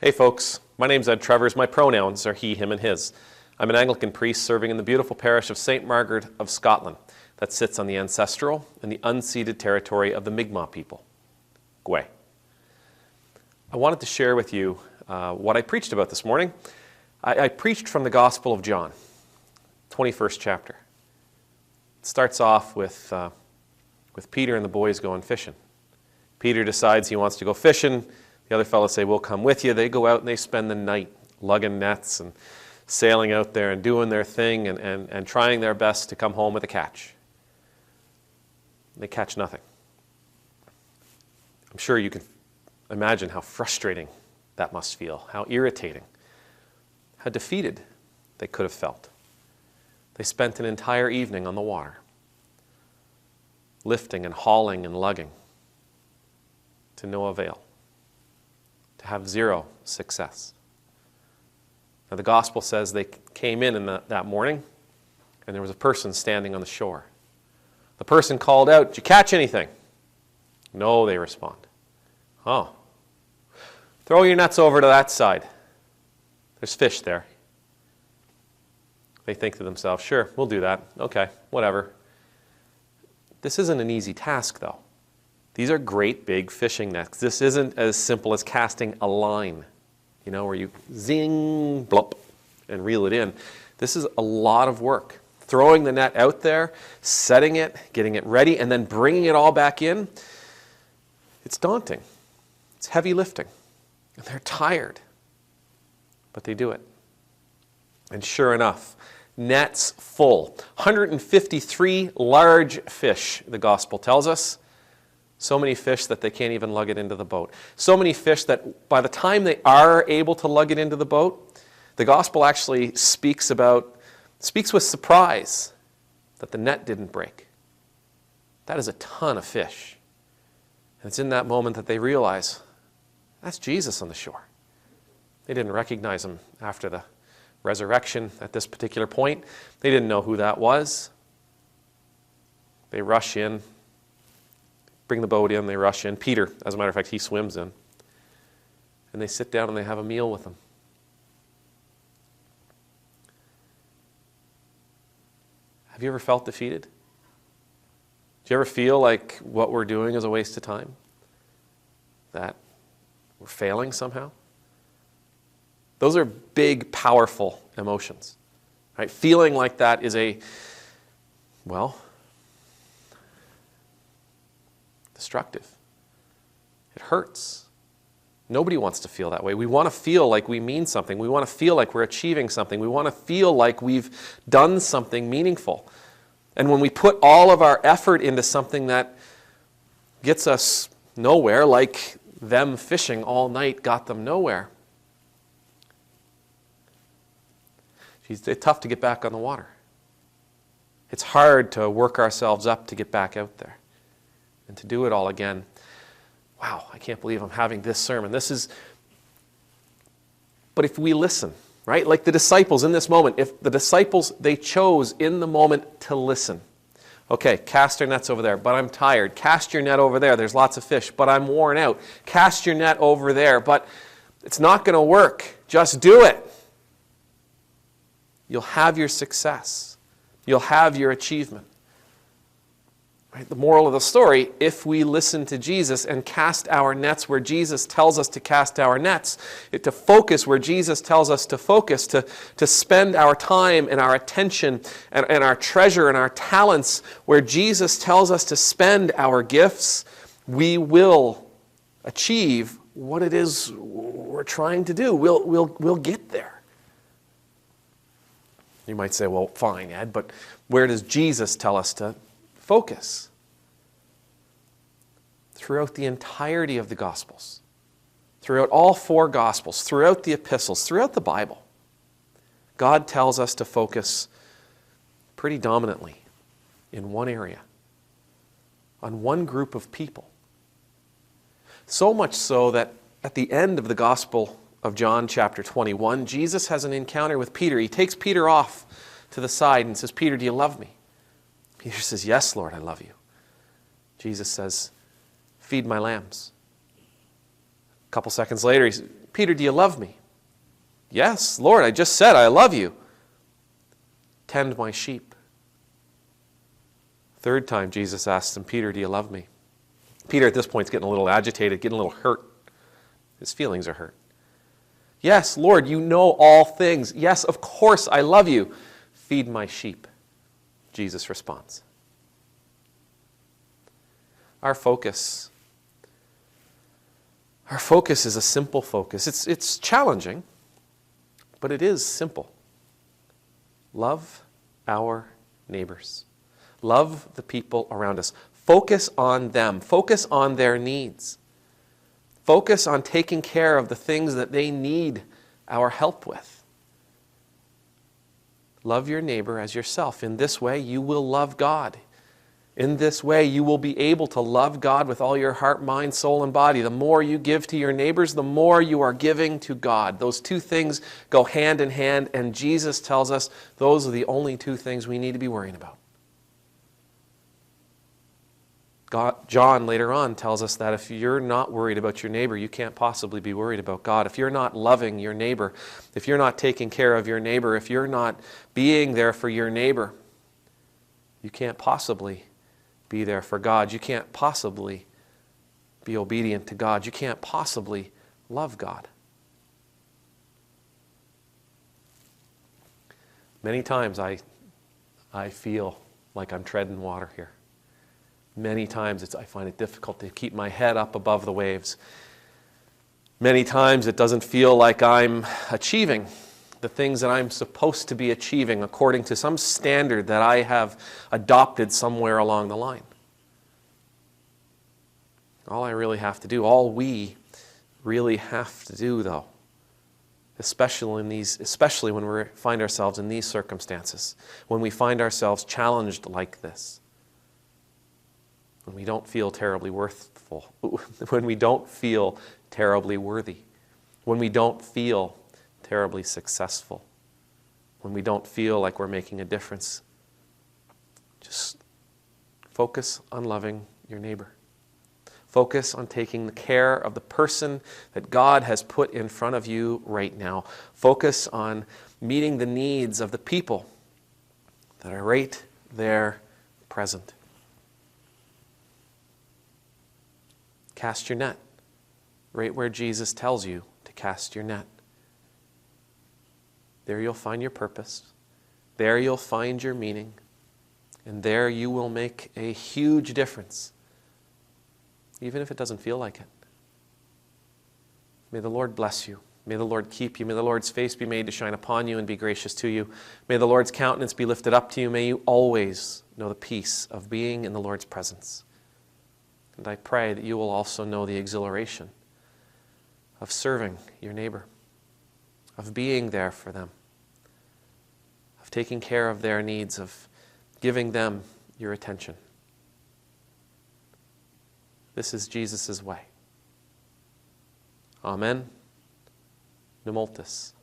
Hey folks, my name's Ed Travers. My pronouns are he, him, and his. I'm an Anglican priest serving in the beautiful parish of St. Margaret of Scotland that sits on the ancestral and the unceded territory of the Mi'kmaq people, Gwe. I wanted to share with you what I preached about this morning. I preached from the Gospel of John, 21st chapter. It starts off with Peter and the boys going fishing. Peter decides he wants to go fishing. The other fellows say, we'll come with you. They go out and they spend the night lugging nets and sailing out there and doing their thing and trying their best to come home with a catch. They catch nothing. I'm sure you can imagine how frustrating that must feel, how irritating, how defeated they could have felt. They spent an entire evening on the water, lifting and hauling and lugging, to no avail, to have zero success. Now the gospel says they came in that morning and there was a person standing on the shore. The person called out, "Did you catch anything?" "No," they respond. "Oh, throw your nets over to that side. There's fish there." They think to themselves, "Sure, we'll do that. Okay, whatever." This isn't an easy task, though. These are great big fishing nets. This isn't as simple as casting a line, where you zing, blop, and reel it in. This is a lot of work. Throwing the net out there, setting it, getting it ready, and then bringing it all back in, it's daunting. It's heavy lifting. And they're tired. But they do it. And sure enough, nets full. 153 large fish, the gospel tells us. So many fish that they can't even lug it into the boat. So many fish that by the time they are able to lug it into the boat, the gospel actually speaks with surprise that the net didn't break. That is a ton of fish. And it's in that moment that they realize, that's Jesus on the shore. They didn't recognize him after the resurrection at this particular point. They didn't know who that was. They rush in. Bring the boat in, they rush in. Peter, as a matter of fact, he swims in. And they sit down and they have a meal with him. Have you ever felt defeated? Do you ever feel like what we're doing is a waste of time? That we're failing somehow? Those are big, powerful emotions. Right? Feeling like that is destructive. It hurts. Nobody wants to feel that way. We want to feel like we mean something. We want to feel like we're achieving something. We want to feel like we've done something meaningful. And when we put all of our effort into something that gets us nowhere, like them fishing all night got them nowhere, it's tough to get back on the water. It's hard to work ourselves up to get back out there. And to do it all again. Wow, I can't believe I'm having this sermon. But if we listen, right? Like the disciples in this moment, if the disciples, they chose in the moment to listen. Okay, cast your nets over there, but I'm tired. Cast your net over there, there's lots of fish, but I'm worn out. Cast your net over there, but it's not going to work. Just do it. You'll have your success. You'll have your achievement. Right? The moral of the story, if we listen to Jesus and cast our nets where Jesus tells us to cast our nets, to focus where Jesus tells us to focus, to spend our time and our attention and our treasure and our talents where Jesus tells us to spend our gifts, we will achieve what it is we're trying to do. We'll get there. You might say, well, fine, Ed, but where does Jesus tell us to focus? Throughout the entirety of the Gospels, throughout all four Gospels, throughout the epistles, throughout the Bible, God tells us to focus pretty dominantly in one area, on one group of people. So much so that at the end of the Gospel of John chapter 21, Jesus has an encounter with Peter. He takes Peter off to the side and says, "Peter, do you love me?" Peter says, "Yes, Lord, I love you." Jesus says, "Feed my lambs." A couple seconds later, Peter, do you love me? Yes, Lord, I just said I love you. Tend my sheep. Third time Jesus asks him, Peter, do you love me? Peter at this point is getting a little agitated, getting a little hurt. His feelings are hurt. Yes, Lord, you know all things. Yes, of course, I love you. Feed my sheep. Jesus responds. Our focus is a simple focus. It's challenging, but it is simple. Love our neighbors. Love the people around us. Focus on them. Focus on their needs. Focus on taking care of the things that they need our help with. Love your neighbor as yourself. In this way, you will love God. In this way, you will be able to love God with all your heart, mind, soul, and body. The more you give to your neighbors, the more you are giving to God. Those two things go hand in hand, and Jesus tells us those are the only two things we need to be worrying about. John later on tells us that if you're not worried about your neighbor, you can't possibly be worried about God. If you're not loving your neighbor, if you're not taking care of your neighbor, if you're not being there for your neighbor, you can't possibly be there for God. You can't possibly be obedient to God. You can't possibly love God. Many times I feel like I'm treading water here. Many times I find it difficult to keep my head up above the waves. Many times it doesn't feel like I'm achieving the things that I'm supposed to be achieving according to some standard that I have adopted somewhere along the line. All I really have to do, all we really have to do, though, especially when we find ourselves in these circumstances, when we find ourselves challenged like this, when we don't feel terribly worthful, when we don't feel terribly worthy, when we don't feel terribly successful, when we don't feel like we're making a difference, just focus on loving your neighbor. Focus on taking care of the person that God has put in front of you right now. Focus on meeting the needs of the people that are right there present. Cast your net right where Jesus tells you to cast your net. There you'll find your purpose. There you'll find your meaning. And there you will make a huge difference, even if it doesn't feel like it. May the Lord bless you. May the Lord keep you. May the Lord's face be made to shine upon you and be gracious to you. May the Lord's countenance be lifted up to you. May you always know the peace of being in the Lord's presence. And I pray that you will also know the exhilaration of serving your neighbor, of being there for them, of taking care of their needs, of giving them your attention. This is Jesus' way. Amen. Nemultus.